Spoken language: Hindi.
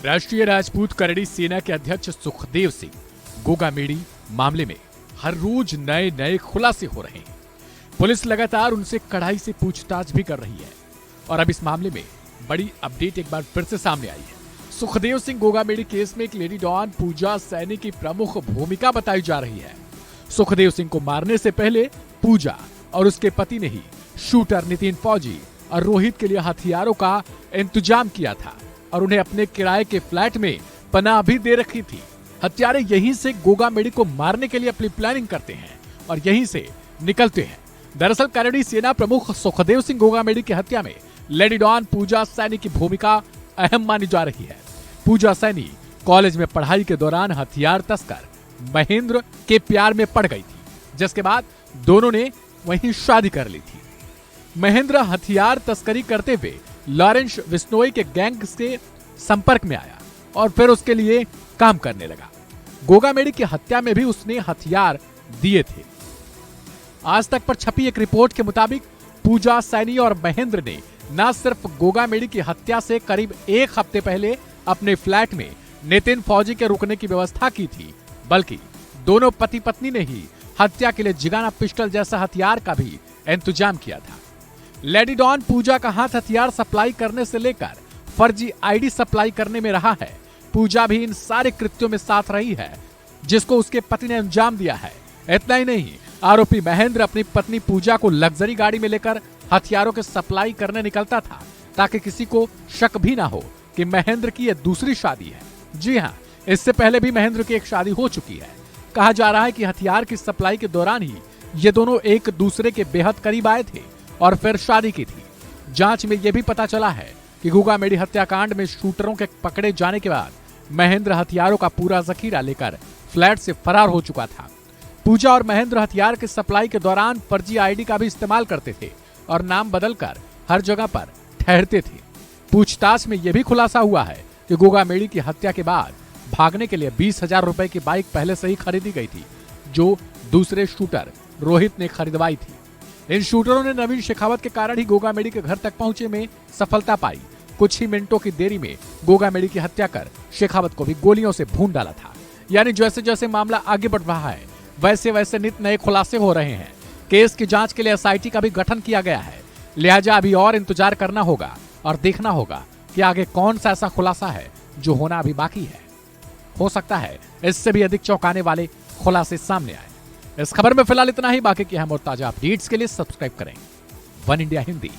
राष्ट्रीय राजपूत करड़ी सेना के अध्यक्ष सुखदेव सिंह गोगामेडी मामले में हर रोज नए नए खुलासे हो रहे हैं। पुलिस लगातार उनसे कड़ाई से पूछताछ भी कर रही है और अब इस मामले में बड़ी अपडेट एक बार फिर से सामने आई है। सुखदेव सिंह गोगामेडी केस में एक लेडी डॉन पूजा सैनी की प्रमुख भूमिका बताई जा रही है। सुखदेव सिंह को मारने से पहले पूजा और उसके पति ने ही शूटर नितिन फौजी और रोहित के लिए हथियारों का इंतजाम किया था और उन्हें अपने किराए के फ्लैट में पनाह भी दे रखी थी। हत्यारे यहीं से गोगामेडी को मारने के लिए अपनी प्लानिंग करते हैं और यहीं से निकलते हैं। दरअसल करड़ी सेना प्रमुख सुखदेव सिंह गोगामेडी की हत्या में लेडी डॉन पूजा सैनी की भूमिका अहम मानी जा रही है। पूजा सैनी कॉलेज में पढ़ाई के दौरान हथियार तस्कर महेंद्र के प्यार में पड़ गई थी, जिसके बाद दोनों ने वहीं शादी कर ली थी। महेंद्र हथियार तस्करी करते हुए लॉरेंस विश्नोई के गैंग के संपर्क में आया और फिर उसके लिए काम करने लगा। गोगामेडी की हत्या में भी उसने हथियार दिए थे। आज तक पर छपी एक रिपोर्ट के मुताबिक पूजा सैनी और महेंद्र ने न सिर्फ गोगामेडी की हत्या से करीब एक हफ्ते पहले अपने फ्लैट में नितिन फौजी के रुकने की व्यवस्था की थी, बल्कि दोनों पति पत्नी ने ही हत्या के लिए जिगाना पिस्टल जैसा हथियार का भी इंतजाम किया था। लेडी डॉन पूजा का हाथ हथियार सप्लाई करने से लेकर फर्जी आईडी सप्लाई करने में रहा है। पूजा भी इन सारे कृत्यों में साथ रही है, जिसको उसके पति ने अंजाम दिया है। इतना ही नहीं, आरोपी महेंद्र अपनी पत्नी पूजा को लग्जरी गाड़ी में लेकर हथियारों के सप्लाई करने निकलता था, ताकि किसी को शक भी ना हो कि महेंद्र की यह दूसरी शादी है। जी हाँ, इससे पहले भी महेंद्र की एक शादी हो चुकी है। कहा जा रहा है कि हथियार की सप्लाई के दौरान ही ये दोनों एक दूसरे के बेहद करीब आए थे और फिर शादी की थी। जांच में यह भी पता चला है कि गोगामेडी हत्याकांड में शूटरों के पकड़े जाने के बाद महेंद्र हथियारों का पूरा जखीरा लेकर फ्लैट से फरार हो चुका था। पूजा और महेंद्र हथियार की सप्लाई के दौरान फर्जी आईडी का भी इस्तेमाल करते थे और नाम बदलकर हर जगह पर ठहरते थे। पूछताछ में यह भी खुलासा हुआ है कि गोगामेडी की हत्या के बाद भागने के लिए 20,000 रुपए की बाइक पहले से ही खरीदी गई थी, जो दूसरे शूटर रोहित ने खरीदवाई थी। इन शूटरों ने नवीन शेखावत के कारण ही गोगामेडी के घर तक पहुंचे में सफलता पाई। कुछ ही मिनटों की देरी में गोगामेडी की हत्या कर शेखावत को भी गोलियों से भून डाला था। यानी जैसे जैसे मामला आगे बढ़ रहा है, वैसे वैसे नित नए खुलासे हो रहे हैं। केस की जांच के लिए एसआईटी का भी गठन किया गया है। लिहाजा अभी और इंतजार करना होगा और देखना होगा कि आगे कौन सा ऐसा खुलासा है जो होना अभी बाकी है। हो सकता है इससे भी अधिक चौंकाने वाले खुलासे सामने आए। इस खबर में फिलहाल इतना ही। बाकी की अहम और ताजा अपडेट्स के लिए सब्सक्राइब करें वन इंडिया हिंदी।